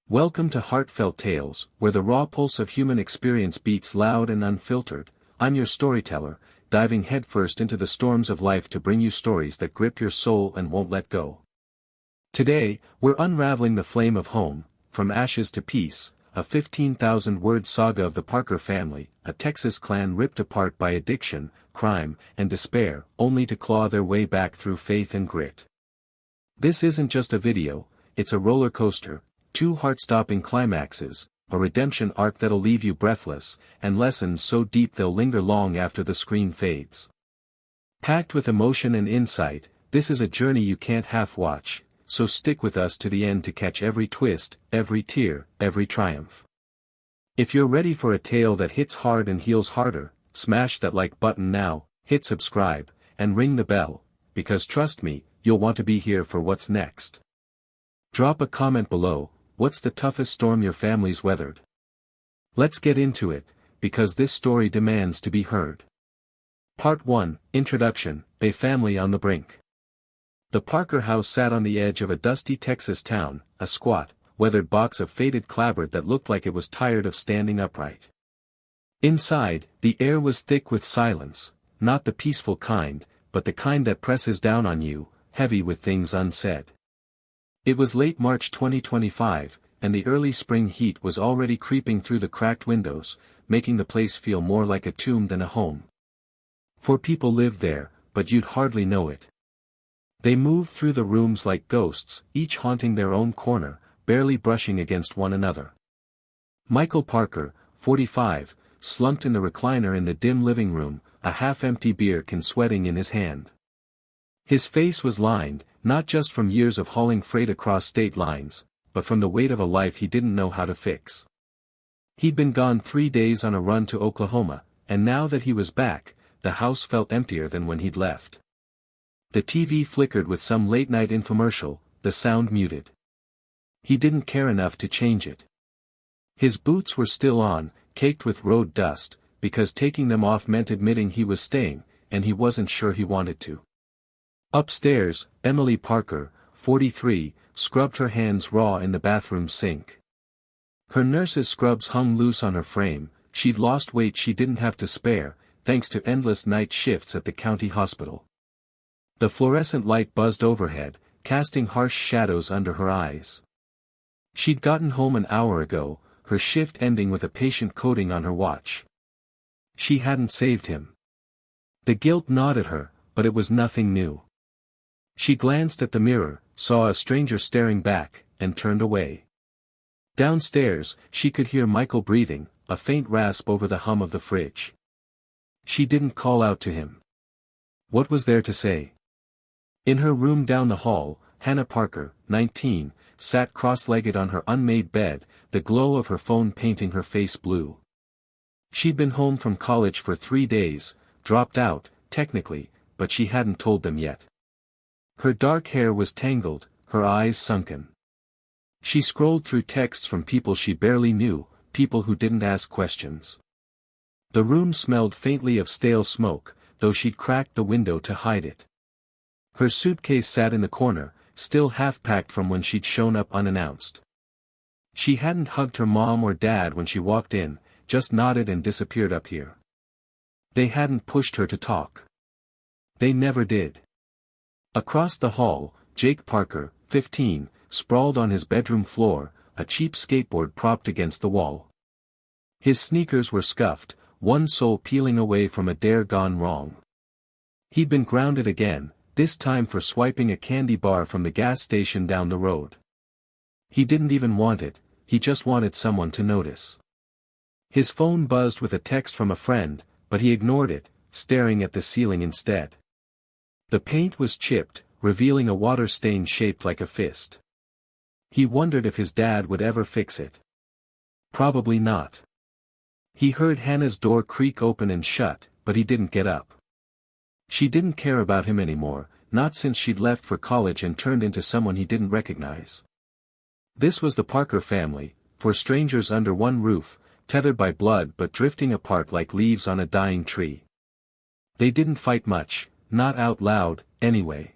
Welcome to Heartfelt Tales, where the raw pulse of human experience beats loud and unfiltered. I'm your storyteller, diving headfirst into the storms of life to bring you stories that grip your soul and won't let go. Today, we're unraveling the flame of home, from ashes to peace, a 15,000-word saga of the Parker family, a Texas clan ripped apart by addiction, crime, and despair, only to claw their way back through faith and grit. This isn't just a video, it's a roller coaster. Two heart-stopping climaxes, a redemption arc that'll leave you breathless, and lessons so deep they'll linger long after the screen fades. Packed with emotion and insight, this is a journey you can't half-watch, so stick with us to the end to catch every twist, every tear, every triumph. If you're ready for a tale that hits hard and heals harder, smash that like button now, hit subscribe, and ring the bell, because trust me, you'll want to be here for what's next. Drop a comment below. What's the toughest storm your family's weathered? Let's get into it, because this story demands to be heard. Part 1, Introduction, A Family on the Brink. The Parker house sat on the edge of a dusty Texas town, a squat, weathered box of faded clapboard that looked like it was tired of standing upright. Inside, the air was thick with silence, not the peaceful kind, but the kind that presses down on you, heavy with things unsaid. It was late March 2025, and the early spring heat was already creeping through the cracked windows, making the place feel more like a tomb than a home. For people lived there, but you'd hardly know it. They moved through the rooms like ghosts, each haunting their own corner, barely brushing against one another. Michael Parker, 45, slumped in the recliner in the dim living room, a half-empty beer can sweating in his hand. His face was lined, not just from years of hauling freight across state lines, but from the weight of a life he didn't know how to fix. He'd been gone 3 days on a run to Oklahoma, and now that he was back, the house felt emptier than when he'd left. The TV flickered with some late-night infomercial, the sound muted. He didn't care enough to change it. His boots were still on, caked with road dust, because taking them off meant admitting he was staying, and he wasn't sure he wanted to. Upstairs, Emily Parker, 43, scrubbed her hands raw in the bathroom sink. Her nurse's scrubs hung loose on her frame. She'd lost weight she didn't have to spare, thanks to endless night shifts at the county hospital. The fluorescent light buzzed overhead, casting harsh shadows under her eyes. She'd gotten home an hour ago, her shift ending with a patient coding on her watch. She hadn't saved him. The guilt gnawed at her, but it was nothing new. She glanced at the mirror, saw a stranger staring back, and turned away. Downstairs, she could hear Michael breathing, a faint rasp over the hum of the fridge. She didn't call out to him. What was there to say? In her room down the hall, Hannah Parker, 19, sat cross-legged on her unmade bed, the glow of her phone painting her face blue. She'd been home from college for 3 days, dropped out, technically, but she hadn't told them yet. Her dark hair was tangled, her eyes sunken. She scrolled through texts from people she barely knew, people who didn't ask questions. The room smelled faintly of stale smoke, though she'd cracked the window to hide it. Her suitcase sat in the corner, still half-packed from when she'd shown up unannounced. She hadn't hugged her mom or dad when she walked in, just nodded and disappeared up here. They hadn't pushed her to talk. They never did. Across the hall, Jake Parker, 15, sprawled on his bedroom floor, a cheap skateboard propped against the wall. His sneakers were scuffed, one sole peeling away from a dare gone wrong. He'd been grounded again, this time for swiping a candy bar from the gas station down the road. He didn't even want it, he just wanted someone to notice. His phone buzzed with a text from a friend, but he ignored it, staring at the ceiling instead. The paint was chipped, revealing a water stain shaped like a fist. He wondered if his dad would ever fix it. Probably not. He heard Hannah's door creak open and shut, but he didn't get up. She didn't care about him anymore, not since she'd left for college and turned into someone he didn't recognize. This was the Parker family, for strangers under one roof, tethered by blood but drifting apart like leaves on a dying tree. They didn't fight much. Not out loud, anyway.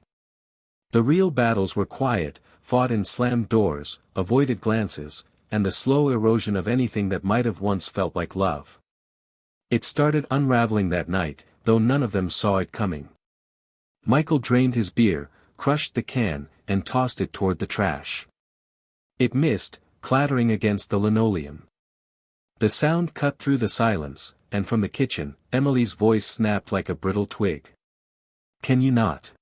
The real battles were quiet, fought in slammed doors, avoided glances, and the slow erosion of anything that might have once felt like love. It started unraveling that night, though none of them saw it coming. Michael drained his beer, crushed the can, and tossed it toward the trash. It missed, clattering against the linoleum. The sound cut through the silence, and from the kitchen, Emily's voice snapped like a brittle twig. "Can you not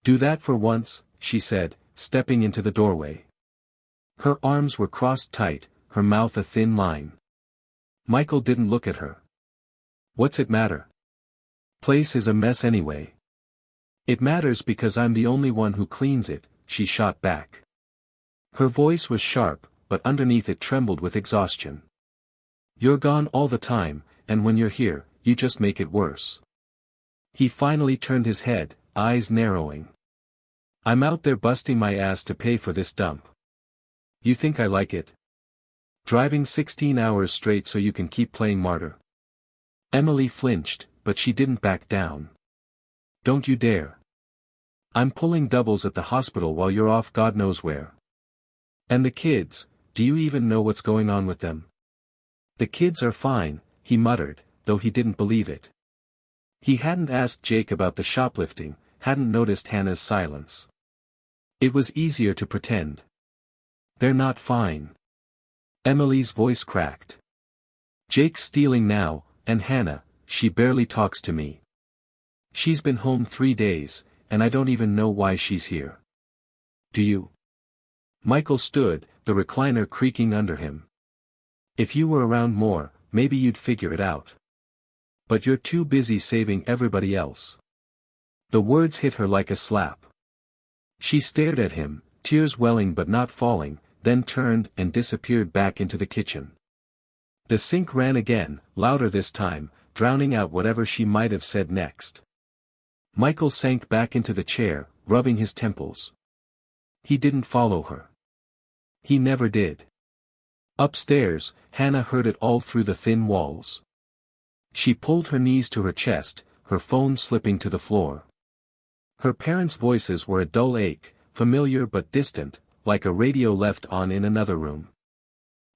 do that for once?" she said, stepping into the doorway. Her arms were crossed tight, her mouth a thin line. Michael didn't look at her. "What's it matter? Place is a mess anyway." "It matters because I'm the only one who cleans it," she shot back. Her voice was sharp, but underneath it trembled with exhaustion. "You're gone all the time, and when you're here, you just make it worse." He finally turned his head, eyes narrowing. "I'm out there busting my ass to pay for this dump. You think I like it? Driving 16 hours straight so you can keep playing martyr?" Emily flinched, but she didn't back down. "Don't you dare. I'm pulling doubles at the hospital while you're off God knows where. And the kids, do you even know what's going on with them?" "The kids are fine," he muttered, though he didn't believe it. He hadn't asked Jake about the shoplifting, hadn't noticed Hannah's silence. It was easier to pretend. "They're not fine." Emily's voice cracked. "Jake's stealing now, and Hannah, she barely talks to me. She's been home 3 days, and I don't even know why she's here. Do you?" Michael stood, the recliner creaking under him. "If you were around more, maybe you'd figure it out. But you're too busy saving everybody else." The words hit her like a slap. She stared at him, tears welling but not falling, then turned and disappeared back into the kitchen. The sink ran again, louder this time, drowning out whatever she might have said next. Michael sank back into the chair, rubbing his temples. He didn't follow her. He never did. Upstairs, Hannah heard it all through the thin walls. She pulled her knees to her chest, her phone slipping to the floor. Her parents' voices were a dull ache, familiar but distant, like a radio left on in another room.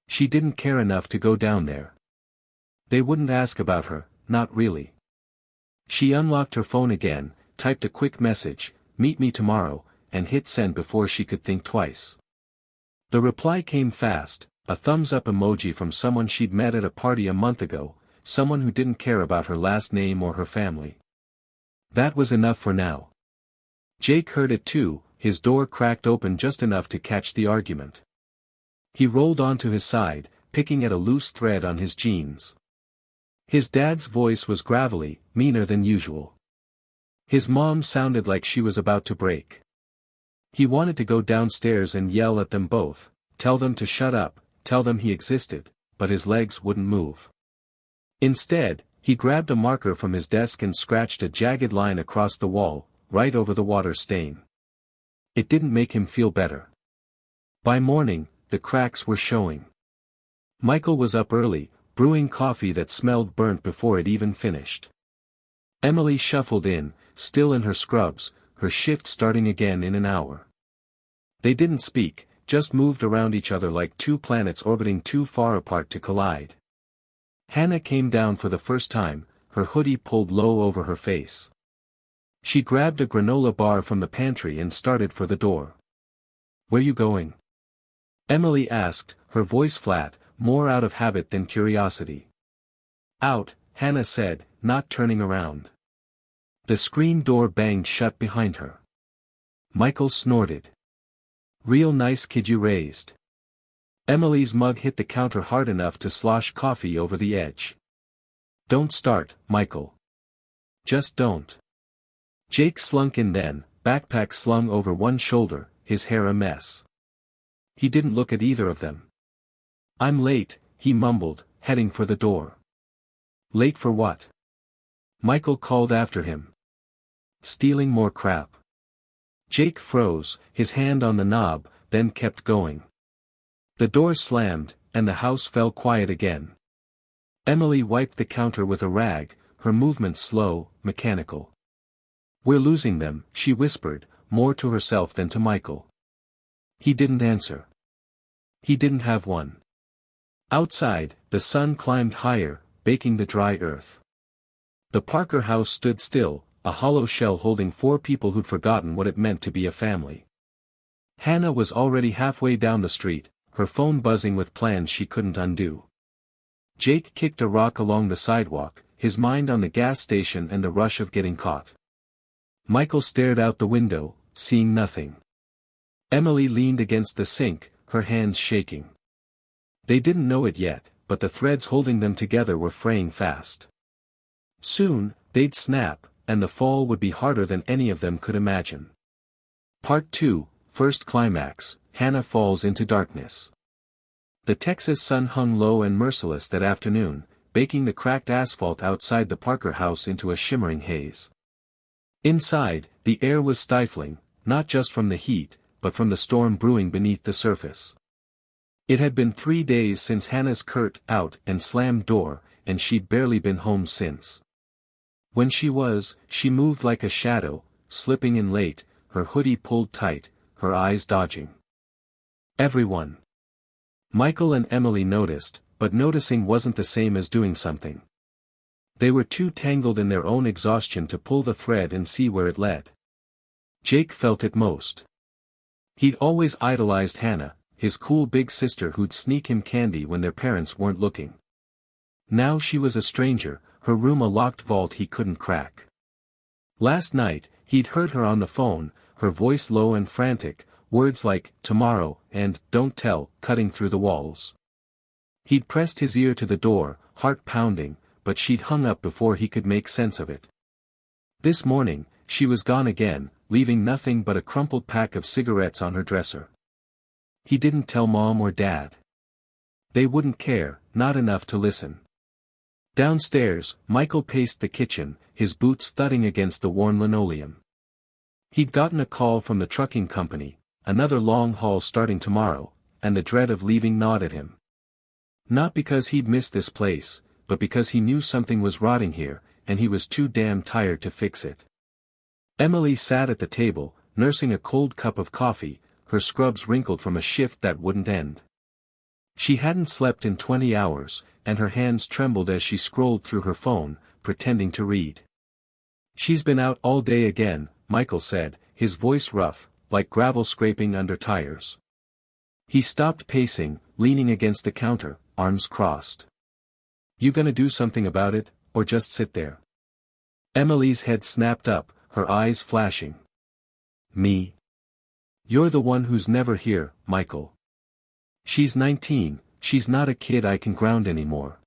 She didn't care enough to go down there. They wouldn't ask about her, not really. She unlocked her phone again, typed a quick message, "Meet me tomorrow," and hit send before she could think twice. The reply came fast, a thumbs-up emoji from someone she'd met at a party a month ago, someone who didn't care about her last name or her family. That was enough for now. Jake heard it too, his door cracked open just enough to catch the argument. He rolled onto his side, picking at a loose thread on his jeans. His dad's voice was gravelly, meaner than usual. His mom sounded like she was about to break. He wanted to go downstairs and yell at them both, tell them to shut up, tell them he existed, but his legs wouldn't move. Instead, he grabbed a marker from his desk and scratched a jagged line across the wall, right over the water stain. It didn't make him feel better. By morning, the cracks were showing. Michael was up early, brewing coffee that smelled burnt before it even finished. Emily shuffled in, still in her scrubs, her shift starting again in an hour. They didn't speak, just moved around each other like two planets orbiting too far apart to collide. Hannah came down for the first time, her hoodie pulled low over her face. She grabbed a granola bar from the pantry and started for the door. "Where you going?" Emily asked, her voice flat, more out of habit than curiosity. "Out," Hannah said, not turning around. The screen door banged shut behind her. Michael snorted. "Real nice kid you raised." Emily's mug hit the counter hard enough to slosh coffee over the edge. "Don't start, Michael. Just don't." Jake slunk in then, backpack slung over one shoulder, his hair a mess. He didn't look at either of them. "I'm late," he mumbled, heading for the door. "Late for what?" Michael called after him. "Stealing more crap." Jake froze, his hand on the knob, then kept going. The door slammed, and the house fell quiet again. Emily wiped the counter with a rag, her movements slow, mechanical. "We're losing them," she whispered, more to herself than to Michael. He didn't answer. He didn't have one. Outside, the sun climbed higher, baking the dry earth. The Parker house stood still, a hollow shell holding 4 people who'd forgotten what it meant to be a family. Hannah was already halfway down the street, her phone buzzing with plans she couldn't undo. Jake kicked a rock along the sidewalk, his mind on the gas station and the rush of getting caught. Michael stared out the window, seeing nothing. Emily leaned against the sink, her hands shaking. They didn't know it yet, but the threads holding them together were fraying fast. Soon, they'd snap, and the fall would be harder than any of them could imagine. Part 2, First Climax, Hannah falls into darkness. The Texas sun hung low and merciless that afternoon, baking the cracked asphalt outside the Parker house into a shimmering haze. Inside, the air was stifling, not just from the heat, but from the storm brewing beneath the surface. It had been 3 days since Hannah's curt out and slammed door, and she'd barely been home since. When she moved like a shadow, slipping in late, her hoodie pulled tight, her eyes dodging everyone. Michael and Emily noticed, but noticing wasn't the same as doing something. They were too tangled in their own exhaustion to pull the thread and see where it led. Jake felt it most. He'd always idolized Hannah, his cool big sister who'd sneak him candy when their parents weren't looking. Now she was a stranger, her room a locked vault he couldn't crack. Last night, he'd heard her on the phone, her voice low and frantic, words like, tomorrow, and, don't tell, cutting through the walls. He'd pressed his ear to the door, heart pounding, but she'd hung up before he could make sense of it. This morning, she was gone again, leaving nothing but a crumpled pack of cigarettes on her dresser. He didn't tell Mom or Dad. They wouldn't care, not enough to listen. Downstairs, Michael paced the kitchen, his boots thudding against the worn linoleum. He'd gotten a call from the trucking company, another long haul starting tomorrow, and the dread of leaving gnawed at him. Not because he'd missed this place, but because he knew something was rotting here, and he was too damn tired to fix it. Emily sat at the table, nursing a cold cup of coffee, her scrubs wrinkled from a shift that wouldn't end. She hadn't slept in 20 hours, and her hands trembled as she scrolled through her phone, pretending to read. She's been out all day again, Michael said, his voice rough, like gravel scraping under tires. He stopped pacing, leaning against the counter, arms crossed. You gonna do something about it, or just sit there? Emily's head snapped up, her eyes flashing. Me? You're the one who's never here, Michael. She's 19, she's not a kid I can ground anymore.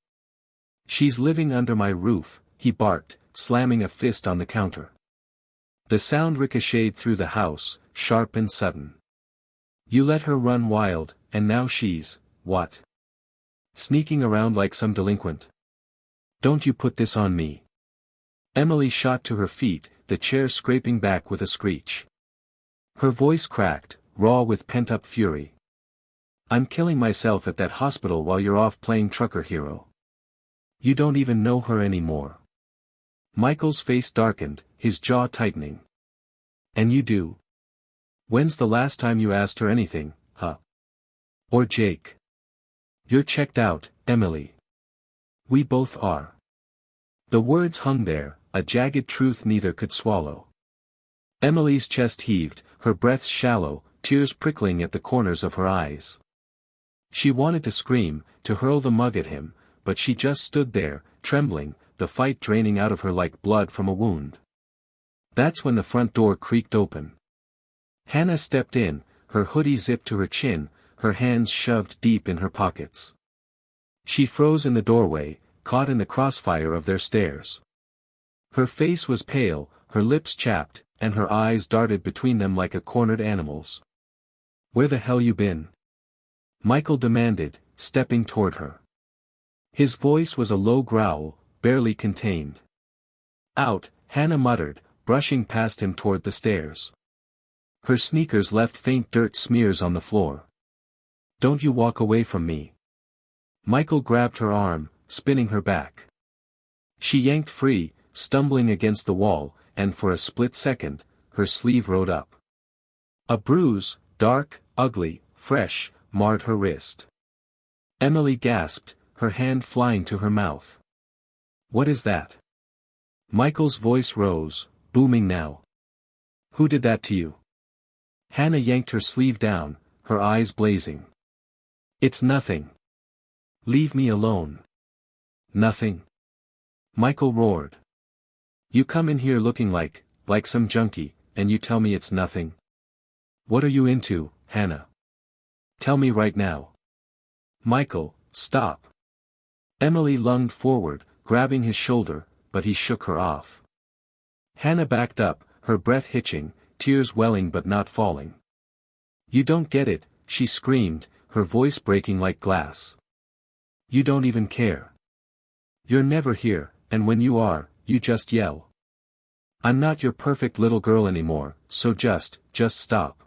She's living under my roof, he barked, slamming a fist on the counter. The sound ricocheted through the house, sharp and sudden. You let her run wild, and now she's, what? Sneaking around like some delinquent. Don't you put this on me. Emily shot to her feet, the chair scraping back with a screech. Her voice cracked, raw with pent-up fury. I'm killing myself at that hospital while you're off playing trucker hero. You don't even know her anymore. Michael's face darkened, his jaw tightening. And you do? When's the last time you asked her anything, huh? Or Jake? You're checked out, Emily. We both are. The words hung there, a jagged truth neither could swallow. Emily's chest heaved, her breath shallow, tears prickling at the corners of her eyes. She wanted to scream, to hurl the mug at him, but she just stood there, trembling, the fight draining out of her like blood from a wound. That's when the front door creaked open. Hannah stepped in, her hoodie zipped to her chin, her hands shoved deep in her pockets. She froze in the doorway, caught in the crossfire of their stares. Her face was pale, her lips chapped, and her eyes darted between them like a cornered animal's. Where the hell you been? Michael demanded, stepping toward her. His voice was a low growl, barely contained. Out, Hannah muttered, brushing past him toward the stairs. Her sneakers left faint dirt smears on the floor. Don't you walk away from me. Michael grabbed her arm, spinning her back. She yanked free, stumbling against the wall, and for a split second, her sleeve rode up. A bruise, dark, ugly, fresh, marred her wrist. Emily gasped, her hand flying to her mouth. "What is that?" Michael's voice rose, booming now. "Who did that to you?" Hannah yanked her sleeve down, her eyes blazing. "It's nothing. Leave me alone." "Nothing?" Michael roared. "You come in here looking like some junkie, and you tell me it's nothing? What are you into, Hannah? Tell me right now." "Michael, stop." Emily lunged forward, grabbing his shoulder, but he shook her off. Hannah backed up, her breath hitching, tears welling but not falling. "You don't get it," she screamed, her voice breaking like glass. "You don't even care. You're never here, and when you are, you just yell. I'm not your perfect little girl anymore, so just stop.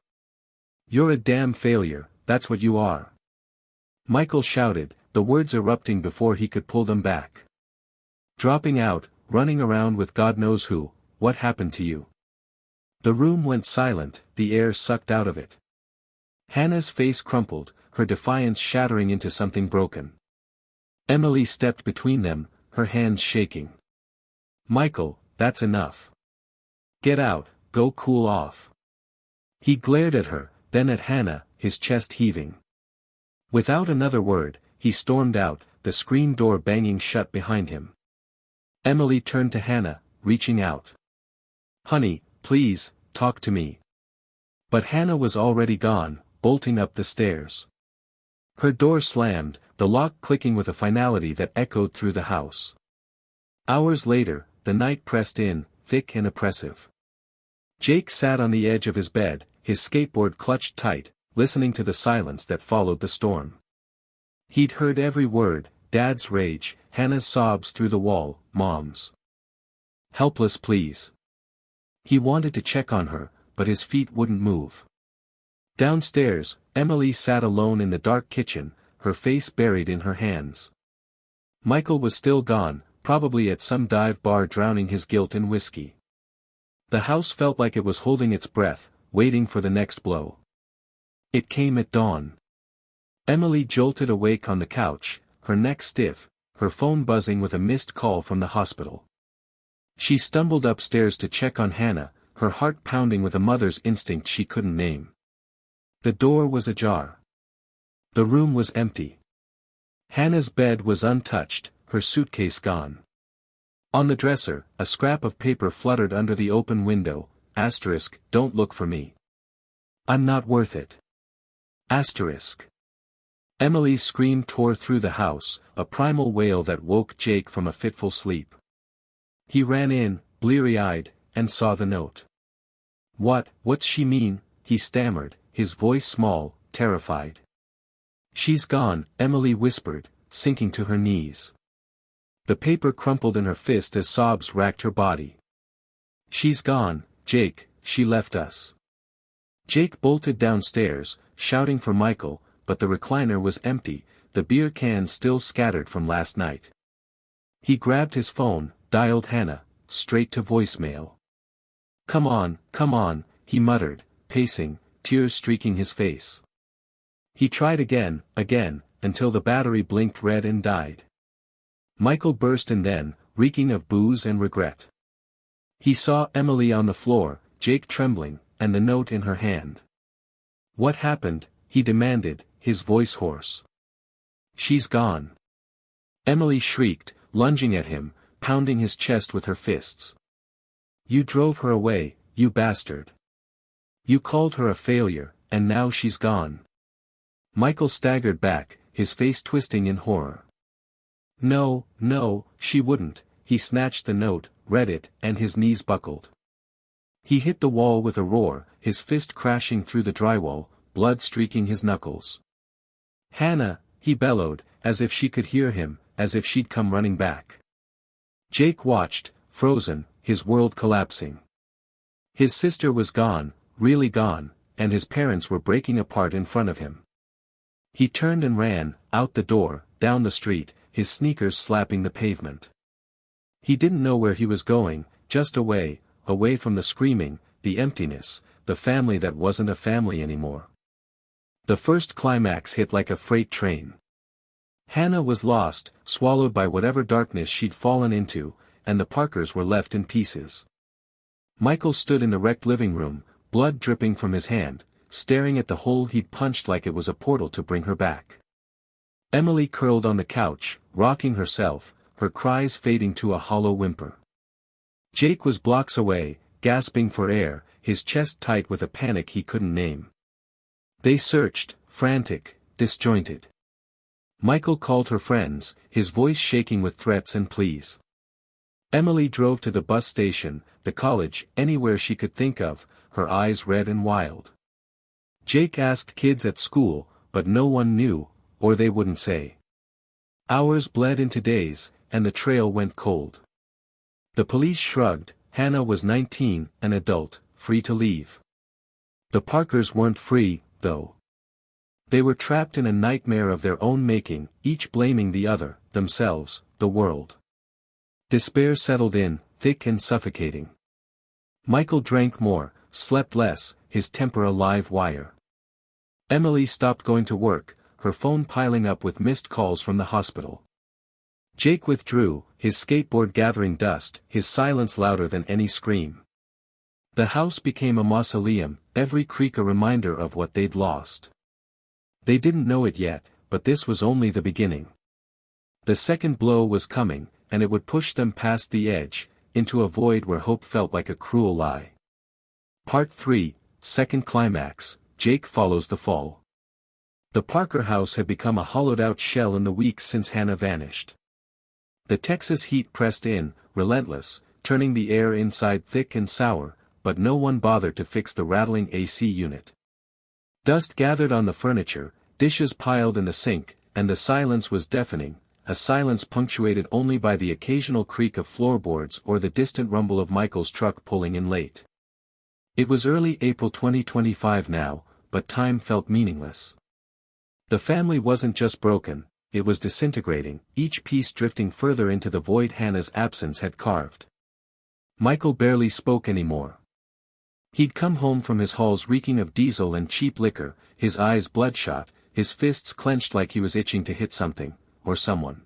You're a damn failure, that's what you are." Michael shouted, the words erupting before he could pull them back. "Dropping out, running around with God knows who, what happened to you?" The room went silent, the air sucked out of it. Hannah's face crumpled, her defiance shattering into something broken. Emily stepped between them, her hands shaking. "Michael, that's enough. Get out, go cool off." He glared at her, then at Hannah, his chest heaving. Without another word, he stormed out, the screen door banging shut behind him. Emily turned to Hannah, reaching out. "Honey, please, talk to me." But Hannah was already gone, bolting up the stairs. Her door slammed, the lock clicking with a finality that echoed through the house. Hours later, the night pressed in, thick and oppressive. Jake sat on the edge of his bed, his skateboard clutched tight, listening to the silence that followed the storm. He'd heard every word, Dad's rage, Hannah's sobs through the wall, Mom's helpless pleas. He wanted to check on her, but his feet wouldn't move. Downstairs, Emily sat alone in the dark kitchen, her face buried in her hands. Michael was still gone, probably at some dive bar drowning his guilt in whiskey. The house felt like it was holding its breath, waiting for the next blow. It came at dawn. Emily jolted awake on the couch, her neck stiff, her phone buzzing with a missed call from the hospital. She stumbled upstairs to check on Hannah, her heart pounding with a mother's instinct she couldn't name. The door was ajar. The room was empty. Hannah's bed was untouched, her suitcase gone. On the dresser, a scrap of paper fluttered under the open window, asterisk, "Don't look for me. I'm not worth it." Asterisk. Emily's scream tore through the house, a primal wail that woke Jake from a fitful sleep. He ran in, bleary-eyed, and saw the note. What's she mean?" he stammered, his voice small, terrified. "She's gone," Emily whispered, sinking to her knees. The paper crumpled in her fist as sobs racked her body. "She's gone, Jake, she left us." Jake bolted downstairs, shouting for Michael, but the recliner was empty, the beer cans still scattered from last night. He grabbed his phone, dialed Hannah, straight to voicemail. Come on, he muttered, pacing, tears streaking his face. He tried again, until the battery blinked red and died. Michael burst in then, reeking of booze and regret. He saw Emily on the floor, Jake trembling, and the note in her hand. "What happened?" he demanded, his voice hoarse. "She's gone." Emily shrieked, lunging at him, pounding his chest with her fists. "You drove her away, you bastard. You called her a failure, and now she's gone." Michael staggered back, his face twisting in horror. No, she wouldn't." He snatched the note, read it, and his knees buckled. He hit the wall with a roar, his fist crashing through the drywall, blood streaking his knuckles. "Hannah," he bellowed, as if she could hear him, as if she'd come running back. Jake watched, frozen, his world collapsing. His sister was gone, really gone, and his parents were breaking apart in front of him. He turned and ran, out the door, down the street, his sneakers slapping the pavement. He didn't know where he was going, just away from the screaming, the emptiness, the family that wasn't a family anymore. The first climax hit like a freight train. Hannah was lost, swallowed by whatever darkness she'd fallen into, and the Parkers were left in pieces. Michael stood in the wrecked living room, blood dripping from his hand, staring at the hole he'd punched like it was a portal to bring her back. Emily curled on the couch, rocking herself, her cries fading to a hollow whimper. Jake was blocks away, gasping for air, his chest tight with a panic he couldn't name. They searched, frantic, disjointed. Michael called her friends, his voice shaking with threats and pleas. Emily drove to the bus station, the college, anywhere she could think of, her eyes red and wild. Jake asked kids at school, but no one knew, or they wouldn't say. Hours bled into days, and the trail went cold. The police shrugged. Hannah was 19, an adult, free to leave. The Parkers weren't free, though. They were trapped in a nightmare of their own making, each blaming the other, themselves, the world. Despair settled in, thick and suffocating. Michael drank more, slept less, his temper a live wire. Emily stopped going to work, her phone piling up with missed calls from the hospital. Jake withdrew, his skateboard gathering dust, his silence louder than any scream. The house became a mausoleum, every creak a reminder of what they'd lost. They didn't know it yet, but this was only the beginning. The second blow was coming, and it would push them past the edge, into a void where hope felt like a cruel lie. Part 3, Second Climax, Jake follows the fall. The Parker house had become a hollowed-out shell in the weeks since Hannah vanished. The Texas heat pressed in, relentless, turning the air inside thick and sour, but no one bothered to fix the rattling AC unit. Dust gathered on the furniture, dishes piled in the sink, and the silence was deafening, a silence punctuated only by the occasional creak of floorboards or the distant rumble of Michael's truck pulling in late. It was early April 2025 now, but time felt meaningless. The family wasn't just broken, it was disintegrating, each piece drifting further into the void Hannah's absence had carved. Michael barely spoke anymore. He'd come home from his halls reeking of diesel and cheap liquor, his eyes bloodshot, his fists clenched like he was itching to hit something, or someone.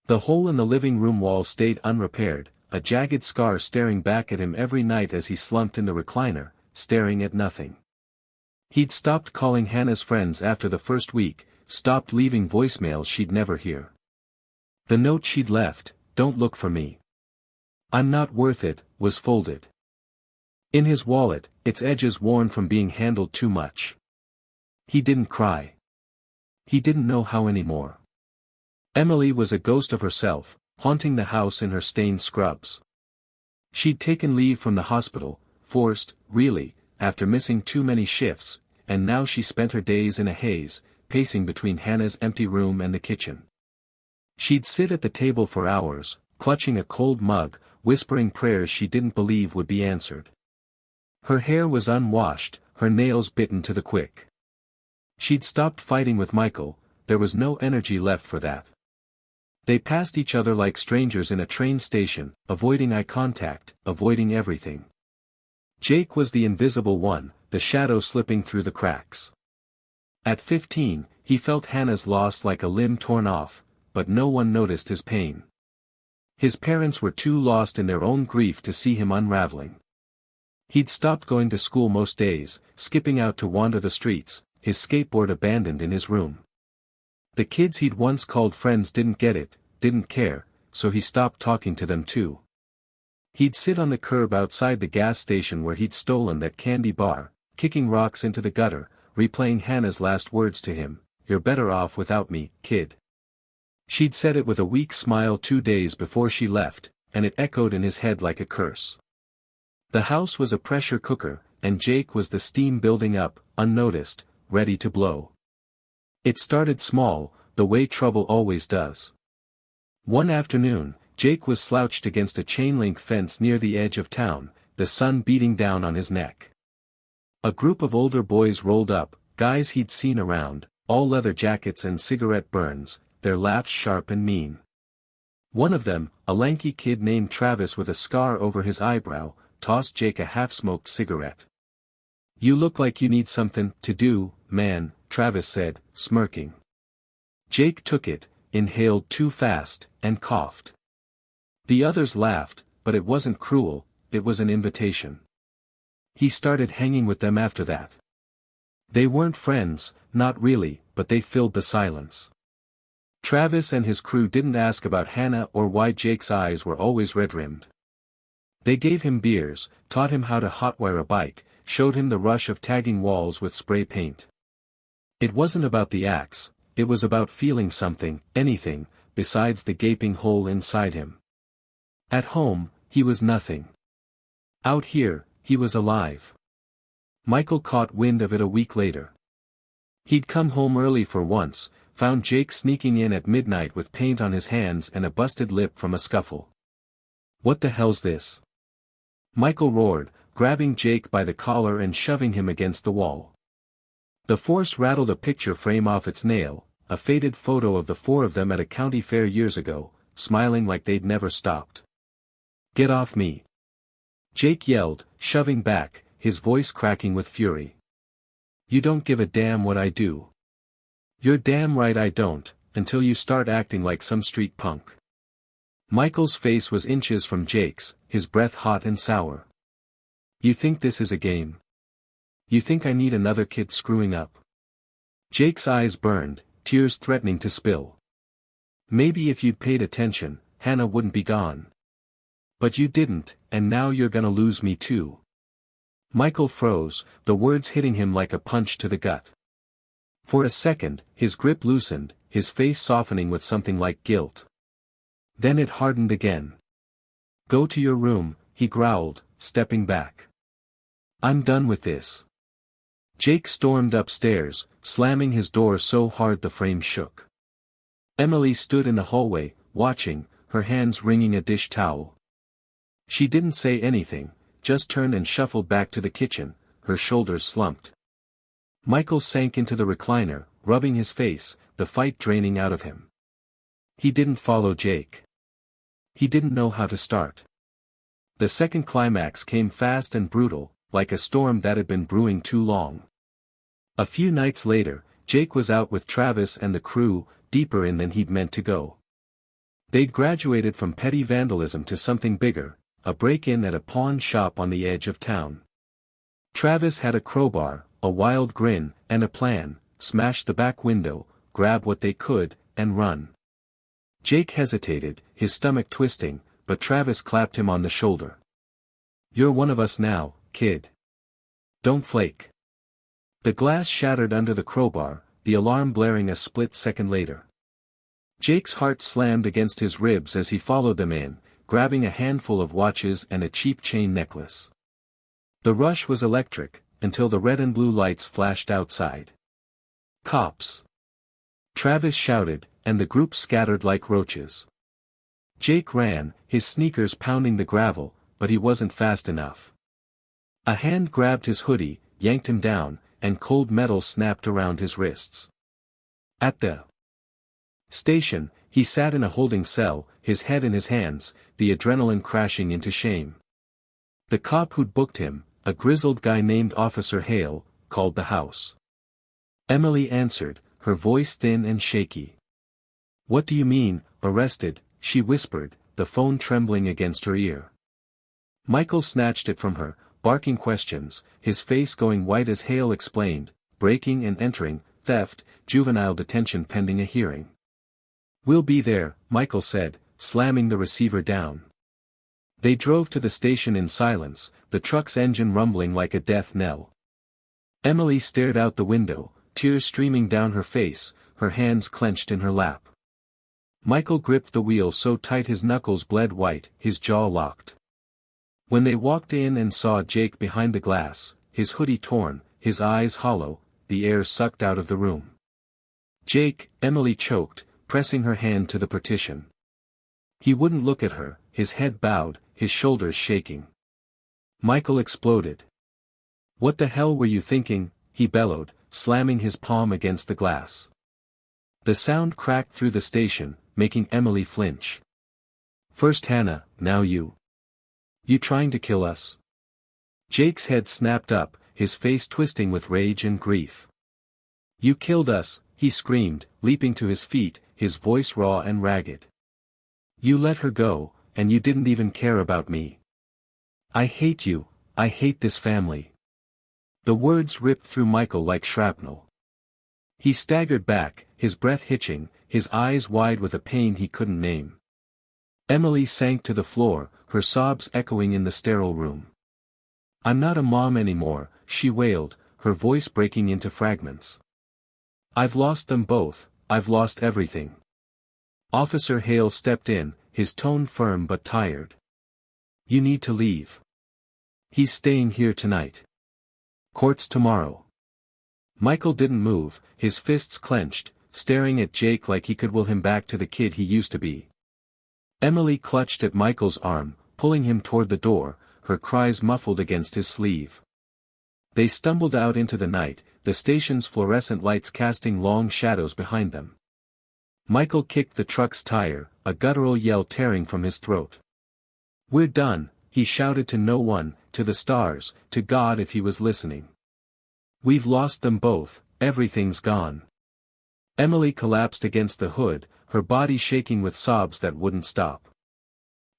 The hole in the living room wall stayed unrepaired, a jagged scar staring back at him every night as he slumped in the recliner, staring at nothing. He'd stopped calling Hannah's friends after the first week, stopped leaving voicemails she'd never hear. The note she'd left, "Don't look for me. I'm not worth it," was folded in his wallet, its edges worn from being handled too much. He didn't cry. He didn't know how anymore. Emily was a ghost of herself, haunting the house in her stained scrubs. She'd taken leave from the hospital, forced, really, after missing too many shifts, and now she spent her days in a haze, pacing between Hannah's empty room and the kitchen. She'd sit at the table for hours, clutching a cold mug, whispering prayers she didn't believe would be answered. Her hair was unwashed, her nails bitten to the quick. She'd stopped fighting with Michael, there was no energy left for that. They passed each other like strangers in a train station, avoiding eye contact, avoiding everything. Jake was the invisible one, the shadow slipping through the cracks. At 15, he felt Hannah's loss like a limb torn off, but no one noticed his pain. His parents were too lost in their own grief to see him unraveling. He'd stopped going to school most days, skipping out to wander the streets, his skateboard abandoned in his room. The kids he'd once called friends didn't get it, didn't care, so he stopped talking to them too. He'd sit on the curb outside the gas station where he'd stolen that candy bar, kicking rocks into the gutter, replaying Hannah's last words to him, "You're better off without me, kid." She'd said it with a weak smile 2 days before she left, and it echoed in his head like a curse. The house was a pressure cooker, and Jake was the steam building up, unnoticed, ready to blow. It started small, the way trouble always does. One afternoon, Jake was slouched against a chain-link fence near the edge of town, the sun beating down on his neck. A group of older boys rolled up, guys he'd seen around, all leather jackets and cigarette burns, their laughs sharp and mean. One of them, a lanky kid named Travis with a scar over his eyebrow, tossed Jake a half-smoked cigarette. You look like you need something to do, man, Travis said, smirking. Jake took it, inhaled too fast, and coughed. The others laughed, but it wasn't cruel, it was an invitation. He started hanging with them after that. They weren't friends, not really, but they filled the silence. Travis and his crew didn't ask about Hannah or why Jake's eyes were always red-rimmed. They gave him beers, taught him how to hotwire a bike, showed him the rush of tagging walls with spray paint. It wasn't about the axe, it was about feeling something, anything, besides the gaping hole inside him. At home, he was nothing. Out here, he was alive. Michael caught wind of it a week later. He'd come home early for once, found Jake sneaking in at midnight with paint on his hands and a busted lip from a scuffle. "What the hell's this?" Michael roared, grabbing Jake by the collar and shoving him against the wall. The force rattled a picture frame off its nail, a faded photo of the four of them at a county fair years ago, smiling like they'd never stopped. "Get off me!" Jake yelled, shoving back, his voice cracking with fury. "You don't give a damn what I do." "You're damn right I don't, until you start acting like some street punk." Michael's face was inches from Jake's, his breath hot and sour. "You think this is a game? You think I need another kid screwing up?" Jake's eyes burned, tears threatening to spill. "Maybe if you'd paid attention, Hannah wouldn't be gone. But you didn't, and now you're gonna lose me too." Michael froze, the words hitting him like a punch to the gut. For a second, his grip loosened, his face softening with something like guilt. Then it hardened again. "Go to your room," he growled, stepping back. "I'm done with this." Jake stormed upstairs, slamming his door so hard the frame shook. Emily stood in the hallway, watching, her hands wringing a dish towel. She didn't say anything, just turned and shuffled back to the kitchen, her shoulders slumped. Michael sank into the recliner, rubbing his face, the fight draining out of him. He didn't follow Jake. He didn't know how to start. The second climax came fast and brutal, like a storm that had been brewing too long. A few nights later, Jake was out with Travis and the crew, deeper in than he'd meant to go. They'd graduated from petty vandalism to something bigger, a break-in at a pawn shop on the edge of town. Travis had a crowbar, a wild grin, and a plan: smash the back window, grab what they could, and run. Jake hesitated, his stomach twisting, but Travis clapped him on the shoulder. "You're one of us now, kid. Don't flake." The glass shattered under the crowbar, the alarm blaring a split second later. Jake's heart slammed against his ribs as he followed them in, grabbing a handful of watches and a cheap chain necklace. The rush was electric, until the red and blue lights flashed outside. "Cops!" Travis shouted, and the group scattered like roaches. Jake ran, his sneakers pounding the gravel, but he wasn't fast enough. A hand grabbed his hoodie, yanked him down, and cold metal snapped around his wrists. At the station, he sat in a holding cell, his head in his hands, the adrenaline crashing into shame. The cop who'd booked him, a grizzled guy named Officer Hale, called the house. Emily answered, her voice thin and shaky. "What do you mean, arrested?" she whispered, the phone trembling against her ear. Michael snatched it from her, barking questions, his face going white as Hale explained: breaking and entering, theft, juvenile detention pending a hearing. "We'll be there," Michael said, slamming the receiver down. They drove to the station in silence, the truck's engine rumbling like a death knell. Emily stared out the window, tears streaming down her face, her hands clenched in her lap. Michael gripped the wheel so tight his knuckles bled white, his jaw locked. When they walked in and saw Jake behind the glass, his hoodie torn, his eyes hollow, the air sucked out of the room. "Jake," Emily choked, pressing her hand to the partition. He wouldn't look at her, his head bowed, his shoulders shaking. Michael exploded. "What the hell were you thinking?" he bellowed, slamming his palm against the glass. The sound cracked through the station, making Emily flinch. "First Hannah, now you. You trying to kill us?" Jake's head snapped up, his face twisting with rage and grief. "You killed us," he screamed, leaping to his feet, his voice raw and ragged. "You let her go, and you didn't even care about me. I hate you, I hate this family." The words ripped through Michael like shrapnel. He staggered back, his breath hitching, his eyes wide with a pain he couldn't name. Emily sank to the floor, her sobs echoing in the sterile room. "I'm not a mom anymore," she wailed, her voice breaking into fragments. "I've lost them both, I've lost everything." Officer Hale stepped in, his tone firm but tired. "You need to leave. He's staying here tonight. Court's tomorrow." Michael didn't move, his fists clenched, staring at Jake like he could will him back to the kid he used to be. Emily clutched at Michael's arm, pulling him toward the door, her cries muffled against his sleeve. They stumbled out into the night, the station's fluorescent lights casting long shadows behind them. Michael kicked the truck's tire, a guttural yell tearing from his throat. "We're done," he shouted to no one, to the stars, to God if he was listening. "We've lost them both, everything's gone." Emily collapsed against the hood, her body shaking with sobs that wouldn't stop.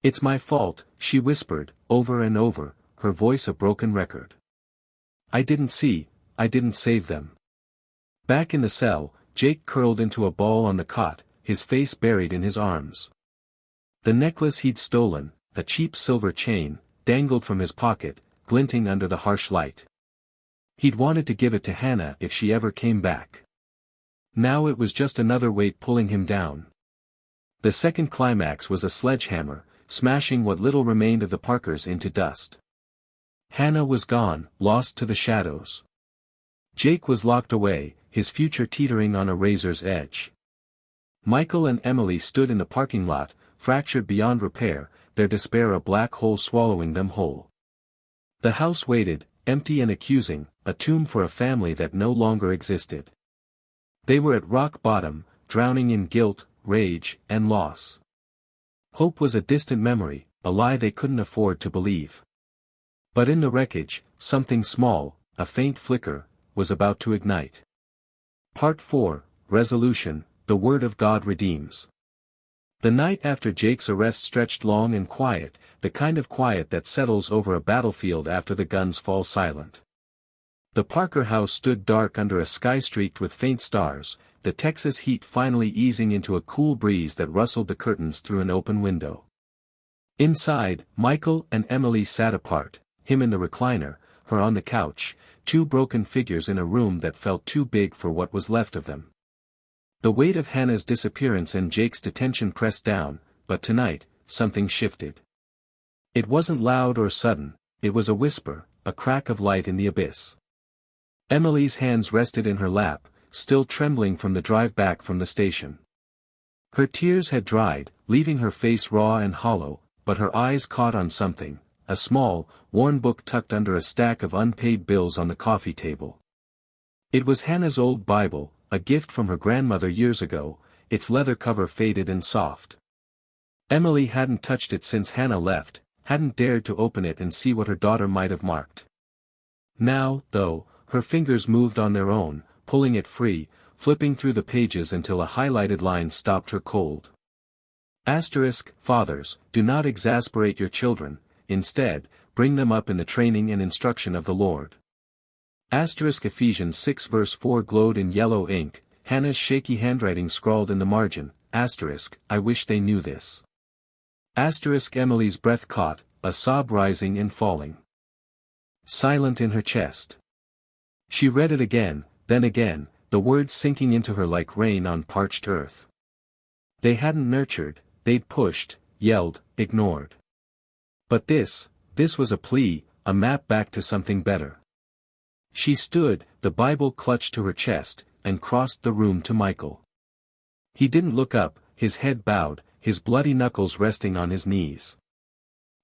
"It's my fault," she whispered, over and over, her voice a broken record. "I didn't see, I didn't save them." Back in the cell, Jake curled into a ball on the cot, his face buried in his arms. The necklace he'd stolen, a cheap silver chain, dangled from his pocket, glinting under the harsh light. He'd wanted to give it to Hannah if she ever came back. Now it was just another weight pulling him down. The second climax was a sledgehammer, smashing what little remained of the Parkers into dust. Hannah was gone, lost to the shadows. Jake was locked away, his future teetering on a razor's edge. Michael and Emily stood in the parking lot, fractured beyond repair, their despair a black hole swallowing them whole. The house waited, empty and accusing, a tomb for a family that no longer existed. They were at rock bottom, drowning in guilt, rage, and loss. Hope was a distant memory, a lie they couldn't afford to believe. But in the wreckage, something small, a faint flicker, was about to ignite. Part 4, Resolution, the Word of God Redeems. The night after Jake's arrest stretched long and quiet, the kind of quiet that settles over a battlefield after the guns fall silent. The Parker house stood dark under a sky streaked with faint stars, the Texas heat finally easing into a cool breeze that rustled the curtains through an open window. Inside, Michael and Emily sat apart, him in the recliner, her on the couch, two broken figures in a room that felt too big for what was left of them. The weight of Hannah's disappearance and Jake's detention pressed down, but tonight, something shifted. It wasn't loud or sudden, it was a whisper, a crack of light in the abyss. Emily's hands rested in her lap, still trembling from the drive back from the station. Her tears had dried, leaving her face raw and hollow, but her eyes caught on something, a small, worn book tucked under a stack of unpaid bills on the coffee table. It was Hannah's old Bible, a gift from her grandmother years ago, its leather cover faded and soft. Emily hadn't touched it since Hannah left, hadn't dared to open it and see what her daughter might have marked. Now, though, her fingers moved on their own, pulling it free, flipping through the pages until a highlighted line stopped her cold. Fathers, do not exasperate your children, instead, bring them up in the training and instruction of the Lord. Ephesians 6 verse 4 glowed in yellow ink, Hannah's shaky handwriting scrawled in the margin, I wish they knew this. Emily's breath caught, a sob rising and falling. Silent in her chest. She read it again, then again, the words sinking into her like rain on parched earth. They hadn't nurtured, they'd pushed, yelled, ignored. But this was a plea, a map back to something better. She stood, the Bible clutched to her chest, and crossed the room to Michael. He didn't look up, his head bowed, his bloody knuckles resting on his knees.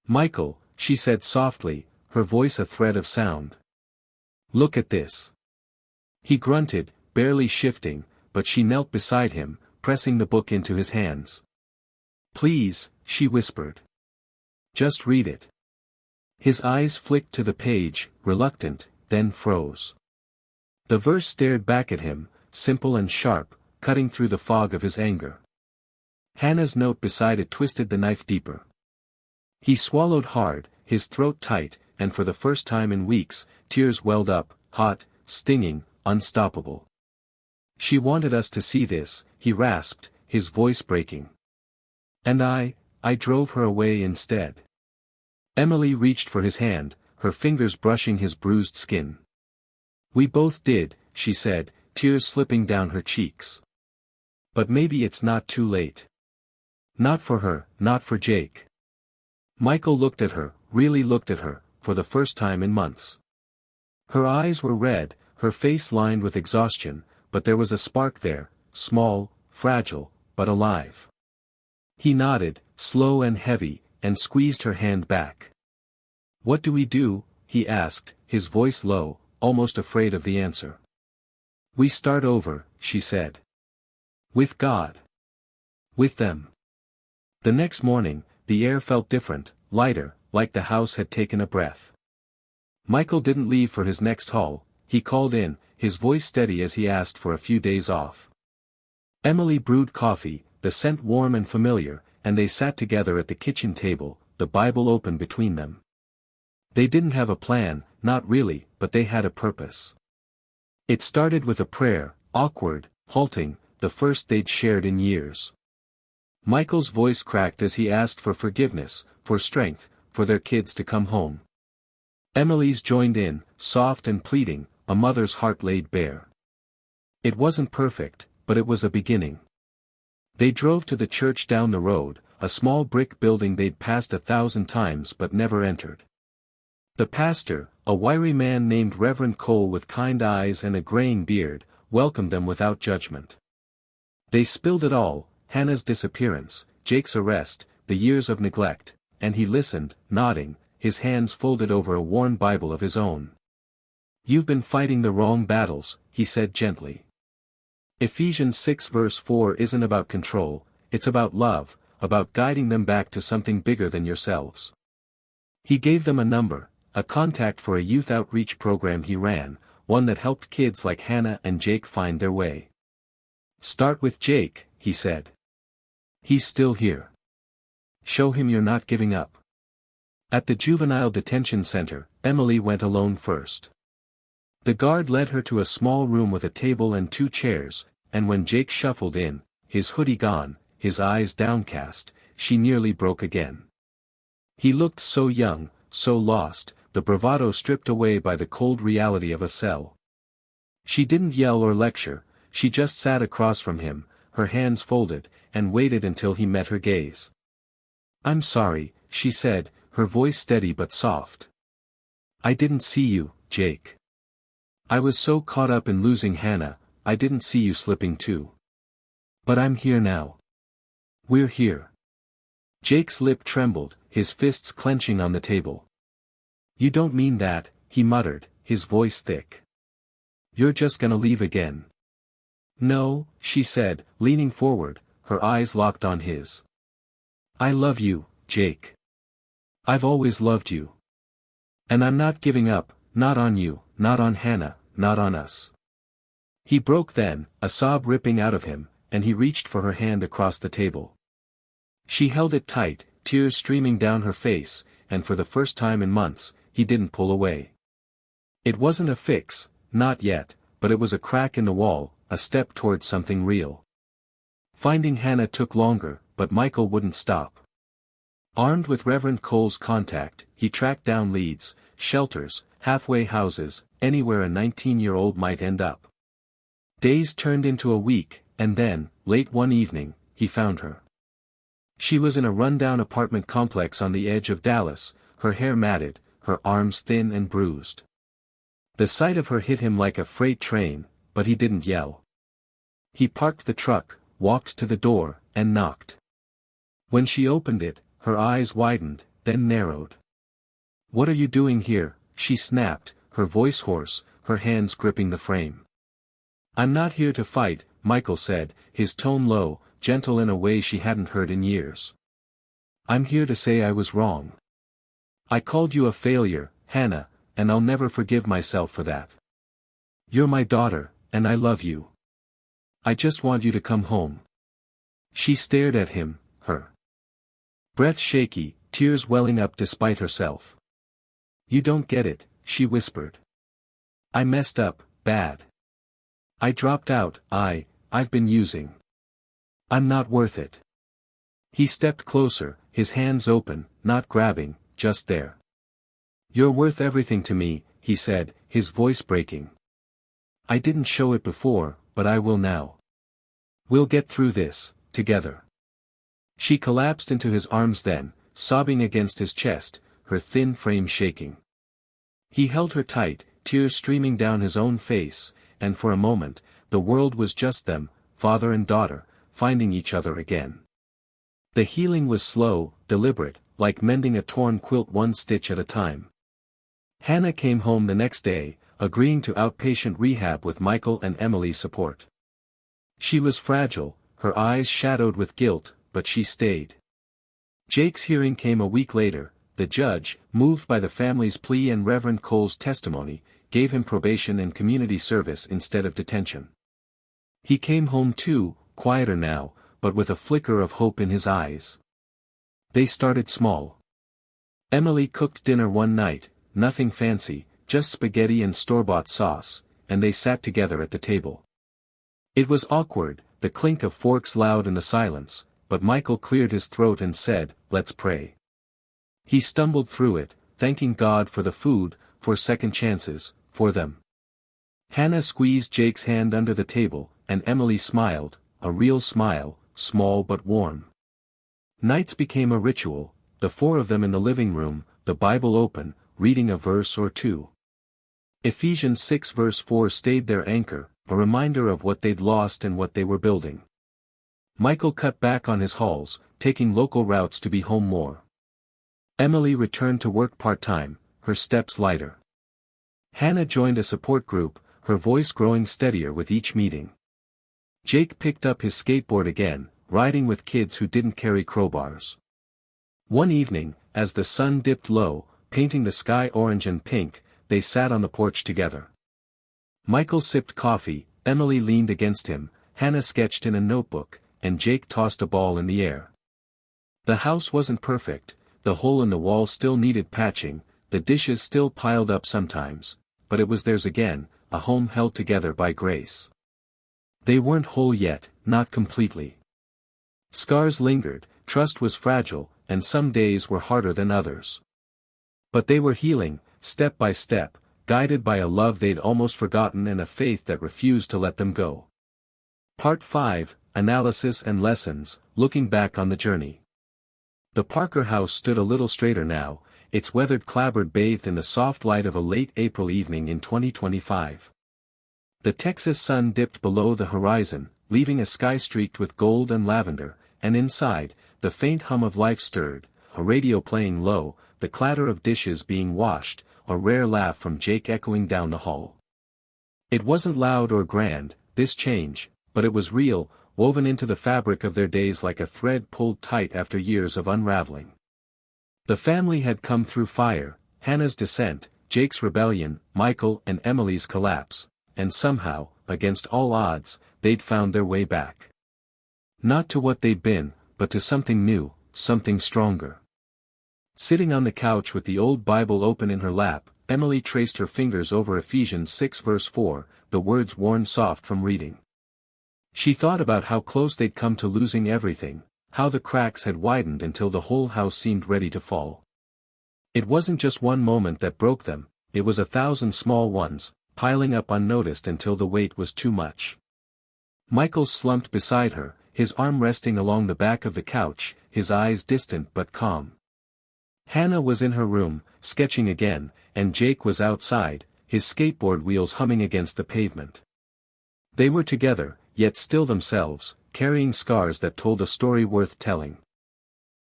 "Michael," she said softly, her voice a thread of sound. "Look at this." He grunted, barely shifting, but she knelt beside him, pressing the book into his hands. "Please," she whispered. "Just read it." His eyes flicked to the page, reluctant, then froze. The verse stared back at him, simple and sharp, cutting through the fog of his anger. Hannah's note beside it twisted the knife deeper. He swallowed hard, his throat tight, and for the first time in weeks, tears welled up, hot, stinging, unstoppable. "She wanted us to see this," he rasped, his voice breaking. "And I drove her away instead." Emily reached for his hand, her fingers brushing his bruised skin. "We both did," she said, tears slipping down her cheeks. "But maybe it's not too late. Not for her, not for Jake." Michael looked at her, really looked at her, for the first time in months. Her eyes were red, her face lined with exhaustion, but there was a spark there, small, fragile, but alive. He nodded, slow and heavy, and squeezed her hand back. "What do we do?" he asked, his voice low, almost afraid of the answer. "We start over," she said. "With God. With them." The next morning, the air felt different, lighter, like the house had taken a breath. Michael didn't leave for his next haul, he called in, his voice steady as he asked for a few days off. Emily brewed coffee, the scent warm and familiar, and they sat together at the kitchen table, the Bible open between them. They didn't have a plan, not really, but they had a purpose. It started with a prayer, awkward, halting, the first they'd shared in years. Michael's voice cracked as he asked for forgiveness, for strength, for their kids to come home. Emily's joined in, soft and pleading, a mother's heart laid bare. It wasn't perfect, but it was a beginning. They drove to the church down the road, a small brick building they'd passed 1,000 times but never entered. The pastor, a wiry man named Reverend Cole with kind eyes and a graying beard, welcomed them without judgment. They spilled it all, Hannah's disappearance, Jake's arrest, the years of neglect, and he listened, nodding, his hands folded over a worn Bible of his own. "You've been fighting the wrong battles," he said gently. Ephesians 6 verse 4 isn't about control, it's about love, about guiding them back to something bigger than yourselves. He gave them a number, a contact for a youth outreach program he ran, one that helped kids like Hannah and Jake find their way. "Start with Jake," he said. "He's still here. Show him you're not giving up." At the juvenile detention center, Emily went alone first. The guard led her to a small room with a table and 2 chairs, and when Jake shuffled in, his hoodie gone, his eyes downcast, she nearly broke again. He looked so young, so lost, the bravado stripped away by the cold reality of a cell. She didn't yell or lecture, she just sat across from him, her hands folded, and waited until he met her gaze. "I'm sorry," she said, her voice steady but soft. "I didn't see you, Jake. I was so caught up in losing Hannah, I didn't see you slipping too. But I'm here now. We're here." Jake's lip trembled, his fists clenching on the table. "You don't mean that," he muttered, his voice thick. "You're just gonna leave again." "No," she said, leaning forward, her eyes locked on his. "I love you, Jake. I've always loved you. And I'm not giving up, not on you, not on Hannah, not on us." He broke then, a sob ripping out of him, and he reached for her hand across the table. She held it tight, tears streaming down her face, and for the first time in months, he didn't pull away. It wasn't a fix, not yet, but it was a crack in the wall, a step towards something real. Finding Hannah took longer, but Michael wouldn't stop. Armed with Reverend Cole's contact, he tracked down leads, shelters, halfway houses, anywhere a 19-year-old might end up. Days turned into a week, and then, late one evening, he found her. She was in a rundown apartment complex on the edge of Dallas, her hair matted, her arms thin and bruised. The sight of her hit him like a freight train, but he didn't yell. He parked the truck, walked to the door, and knocked. When she opened it, her eyes widened, then narrowed. "What are you doing here?" she snapped, her voice hoarse, her hands gripping the frame. "I'm not here to fight," Michael said, his tone low, gentle in a way she hadn't heard in years. "I'm here to say I was wrong. I called you a failure, Hannah, and I'll never forgive myself for that. You're my daughter, and I love you. I just want you to come home." She stared at him, her breath shaky, tears welling up despite herself. "You don't get it," she whispered. "I messed up, bad. I dropped out, I've been using. I'm not worth it." He stepped closer, his hands open, not grabbing, just there. "You're worth everything to me," he said, his voice breaking. "I didn't show it before, but I will now. We'll get through this, together." She collapsed into his arms then, sobbing against his chest, her thin frame shaking. He held her tight, tears streaming down his own face, and for a moment, the world was just them, father and daughter, finding each other again. The healing was slow, deliberate, like mending a torn quilt one stitch at a time. Hannah came home the next day, agreeing to outpatient rehab with Michael and Emily's support. She was fragile, her eyes shadowed with guilt, but she stayed. Jake's hearing came a week later. The judge, moved by the family's plea and Reverend Cole's testimony, gave him probation and community service instead of detention. He came home too, quieter now, but with a flicker of hope in his eyes. They started small. Emily cooked dinner one night, nothing fancy, just spaghetti and store-bought sauce, and they sat together at the table. It was awkward, the clink of forks loud in the silence, but Michael cleared his throat and said, "Let's pray." He stumbled through it, thanking God for the food, for second chances, for them. Hannah squeezed Jake's hand under the table, and Emily smiled, a real smile, small but warm. Nights became a ritual, the four of them in the living room, the Bible open, reading a verse or two. Ephesians 6 verse 4 stayed their anchor, a reminder of what they'd lost and what they were building. Michael cut back on his hauls, taking local routes to be home more. Emily returned to work part-time, her steps lighter. Hannah joined a support group, her voice growing steadier with each meeting. Jake picked up his skateboard again, riding with kids who didn't carry crowbars. One evening, as the sun dipped low, painting the sky orange and pink, they sat on the porch together. Michael sipped coffee, Emily leaned against him, Hannah sketched in a notebook, and Jake tossed a ball in the air. The house wasn't perfect, the hole in the wall still needed patching, the dishes still piled up sometimes, but it was theirs again, a home held together by grace. They weren't whole yet, not completely. Scars lingered, trust was fragile, and some days were harder than others. But they were healing, step by step, guided by a love they'd almost forgotten and a faith that refused to let them go. Part 5, Analysis and Lessons, Looking Back on the Journey. The Parker house stood a little straighter now, its weathered clapboard bathed in the soft light of a late April evening in 2025. The Texas sun dipped below the horizon, leaving a sky streaked with gold and lavender, and inside, the faint hum of life stirred, a radio playing low, the clatter of dishes being washed, a rare laugh from Jake echoing down the hall. It wasn't loud or grand, this change, but it was real, woven into the fabric of their days like a thread pulled tight after years of unraveling. The family had come through fire, Hannah's descent, Jake's rebellion, Michael and Emily's collapse, and somehow, against all odds, they'd found their way back. Not to what they'd been, but to something new, something stronger. Sitting on the couch with the old Bible open in her lap, Emily traced her fingers over Ephesians 6 verse 4, the words worn soft from reading. She thought about how close they'd come to losing everything, how the cracks had widened until the whole house seemed ready to fall. It wasn't just one moment that broke them, it was 1,000 small ones, piling up unnoticed until the weight was too much. Michael slumped beside her, his arm resting along the back of the couch, his eyes distant but calm. Hannah was in her room, sketching again, and Jake was outside, his skateboard wheels humming against the pavement. They were together, yet still themselves, carrying scars that told a story worth telling.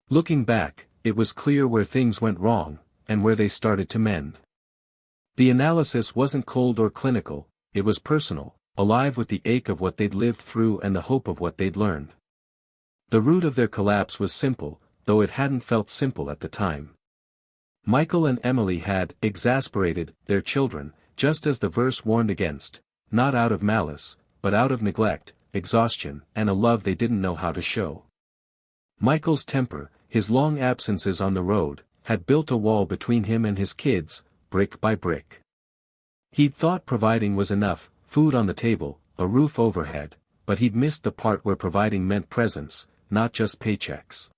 Looking back, it was clear where things went wrong, and where they started to mend. The analysis wasn't cold or clinical, it was personal, alive with the ache of what they'd lived through and the hope of what they'd learned. The root of their collapse was simple, though it hadn't felt simple at the time. Michael and Emily had exasperated their children, just as the verse warned against, not out of malice, but out of neglect, exhaustion, and a love they didn't know how to show. Michael's temper, his long absences on the road, had built a wall between him and his kids, brick by brick. He'd thought providing was enough, food on the table, a roof overhead, but he'd missed the part where providing meant presence, not just paychecks.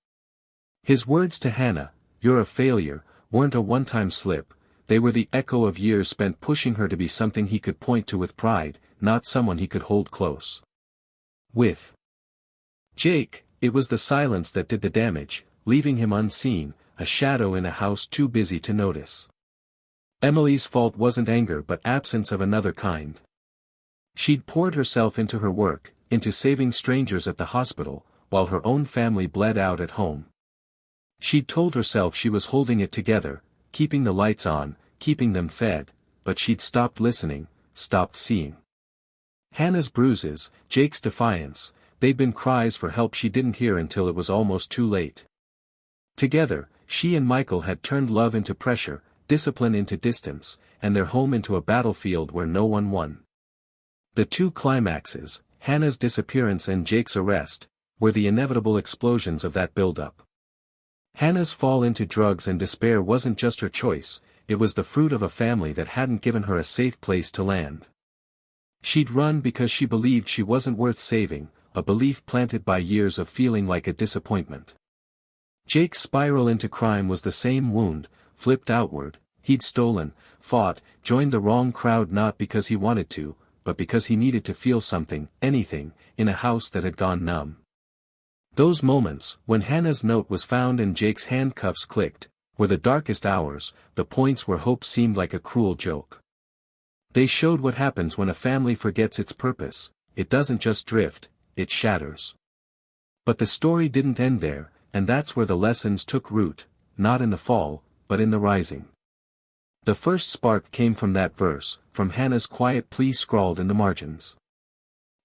His words to Hannah, "You're a failure," weren't a one-time slip, they were the echo of years spent pushing her to be something he could point to with pride, not someone he could hold close. With Jake, it was the silence that did the damage, leaving him unseen, a shadow in a house too busy to notice. Emily's fault wasn't anger but absence of another kind. She'd poured herself into her work, into saving strangers at the hospital, while her own family bled out at home. She'd told herself she was holding it together, keeping the lights on, keeping them fed, but she'd stopped listening, stopped seeing. Hannah's bruises, Jake's defiance, they'd been cries for help she didn't hear until it was almost too late. Together, she and Michael had turned love into pressure, discipline into distance, and their home into a battlefield where no one won. The two climaxes, Hannah's disappearance and Jake's arrest, were the inevitable explosions of that build-up. Hannah's fall into drugs and despair wasn't just her choice, it was the fruit of a family that hadn't given her a safe place to land. She'd run because she believed she wasn't worth saving, a belief planted by years of feeling like a disappointment. Jake's spiral into crime was the same wound, flipped outward. He'd stolen, fought, joined the wrong crowd not because he wanted to, but because he needed to feel something, anything, in a house that had gone numb. Those moments, when Hannah's note was found and Jake's handcuffs clicked, were the darkest hours, the points where hope seemed like a cruel joke. They showed what happens when a family forgets its purpose, it doesn't just drift, it shatters. But the story didn't end there, and that's where the lessons took root, not in the fall, but in the rising. The first spark came from that verse, from Hannah's quiet plea scrawled in the margins.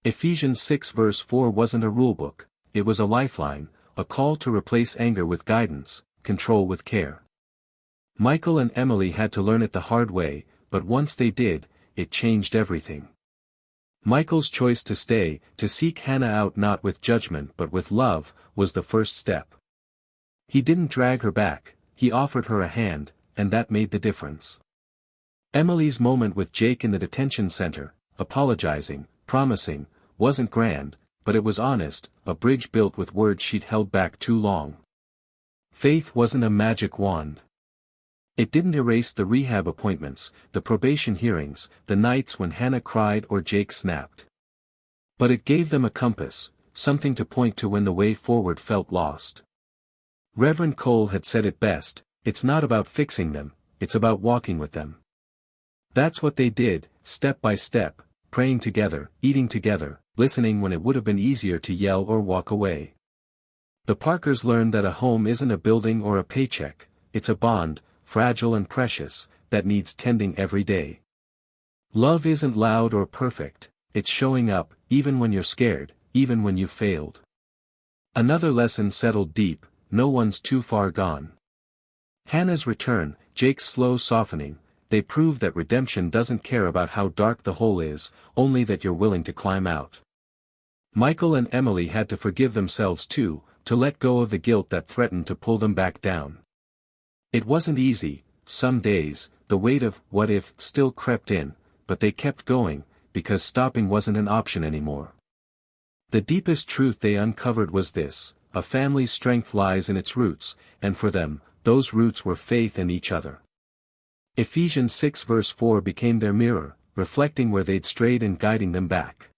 Ephesians 6 verse 4 wasn't a rulebook. It was a lifeline, a call to replace anger with guidance, control with care. Michael and Emily had to learn it the hard way, but once they did, it changed everything. Michael's choice to stay, to seek Hannah out not with judgment but with love, was the first step. He didn't drag her back, he offered her a hand, and that made the difference. Emily's moment with Jake in the detention center, apologizing, promising, wasn't grand, but it was honest, a bridge built with words she'd held back too long. Faith wasn't a magic wand. It didn't erase the rehab appointments, the probation hearings, the nights when Hannah cried or Jake snapped. But it gave them a compass, something to point to when the way forward felt lost. Reverend Cole had said it best, it's not about fixing them, it's about walking with them. That's what they did, step by step, praying together, eating together, listening when it would have been easier to yell or walk away. The Parkers learned that a home isn't a building or a paycheck, it's a bond, fragile and precious, that needs tending every day. Love isn't loud or perfect, it's showing up, even when you're scared, even when you've failed. Another lesson settled deep, no one's too far gone. Hannah's return, Jake's slow softening, they proved that redemption doesn't care about how dark the hole is, only that you're willing to climb out. Michael and Emily had to forgive themselves too, to let go of the guilt that threatened to pull them back down. It wasn't easy, some days, the weight of what if still crept in, but they kept going, because stopping wasn't an option anymore. The deepest truth they uncovered was this: a family's strength lies in its roots, and for them, those roots were faith in each other. Ephesians 6 verse 4 became their mirror, reflecting where they'd strayed and guiding them back.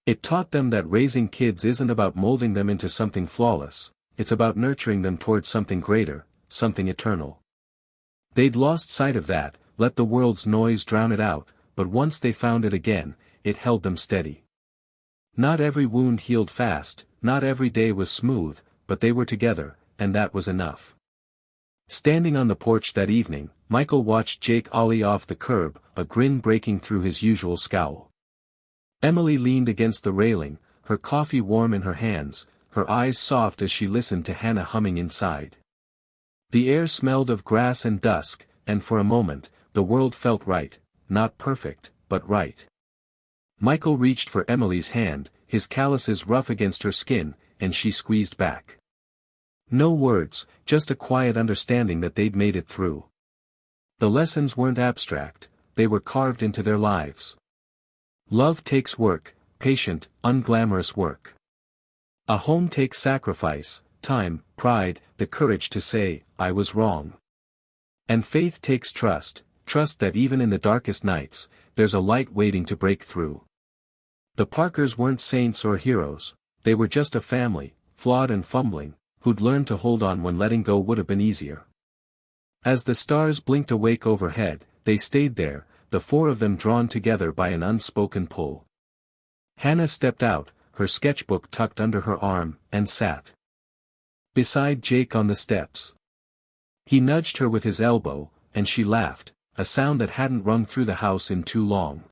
It taught them that raising kids isn't about molding them into something flawless, it's about nurturing them towards something greater, something eternal. They'd lost sight of that, let the world's noise drown it out, but once they found it again, it held them steady. Not every wound healed fast, not every day was smooth, but they were together, and that was enough. Standing on the porch that evening, Michael watched Jake ollie off the curb, a grin breaking through his usual scowl. Emily leaned against the railing, her coffee warm in her hands, her eyes soft as she listened to Hannah humming inside. The air smelled of grass and dusk, and for a moment, the world felt right, not perfect, but right. Michael reached for Emily's hand, his calluses rough against her skin, and she squeezed back. No words, just a quiet understanding that they'd made it through. The lessons weren't abstract, they were carved into their lives. Love takes work, patient, unglamorous work. A home takes sacrifice, time, pride, the courage to say, I was wrong. And faith takes trust, trust that even in the darkest nights, there's a light waiting to break through. The Parkers weren't saints or heroes, they were just a family, flawed and fumbling, who'd learned to hold on when letting go would have been easier. As the stars blinked awake overhead, they stayed there, the four of them drawn together by an unspoken pull. Hannah stepped out, her sketchbook tucked under her arm, and sat beside Jake on the steps. He nudged her with his elbow, and she laughed, a sound that hadn't rung through the house in too long.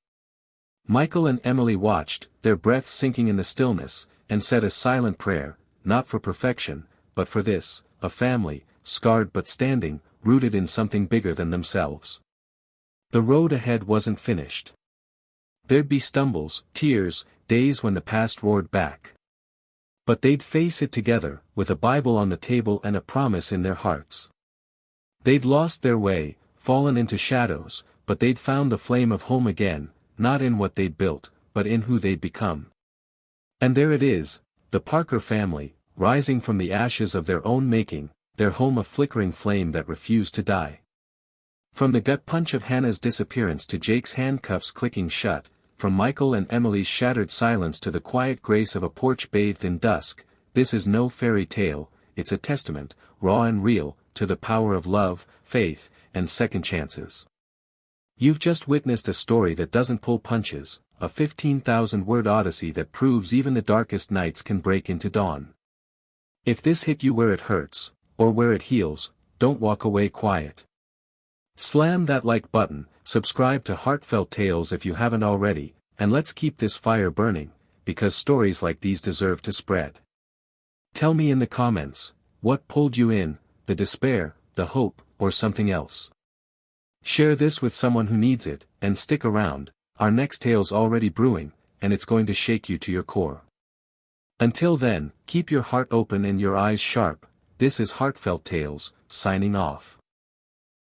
Michael and Emily watched, their breaths sinking in the stillness, and said a silent prayer, not for perfection, but for this, a family, scarred but standing, rooted in something bigger than themselves. The road ahead wasn't finished. There'd be stumbles, tears, days when the past roared back. But they'd face it together, with a Bible on the table and a promise in their hearts. They'd lost their way, fallen into shadows, but they'd found the flame of home again, not in what they'd built, but in who they'd become. And there it is, the Parker family, rising from the ashes of their own making, their home a flickering flame that refused to die. From the gut punch of Hannah's disappearance to Jake's handcuffs clicking shut, from Michael and Emily's shattered silence to the quiet grace of a porch bathed in dusk, this is no fairy tale, it's a testament, raw and real, to the power of love, faith, and second chances. You've just witnessed a story that doesn't pull punches, a 15,000-word odyssey that proves even the darkest nights can break into dawn. If this hit you where it hurts, or where it heals, don't walk away quiet. Slam that like button, subscribe to Heartfelt Tales if you haven't already, and let's keep this fire burning, because stories like these deserve to spread. Tell me in the comments, what pulled you in, the despair, the hope, or something else? Share this with someone who needs it, and stick around, our next tale's already brewing, and it's going to shake you to your core. Until then, keep your heart open and your eyes sharp. This is Heartfelt Tales, signing off.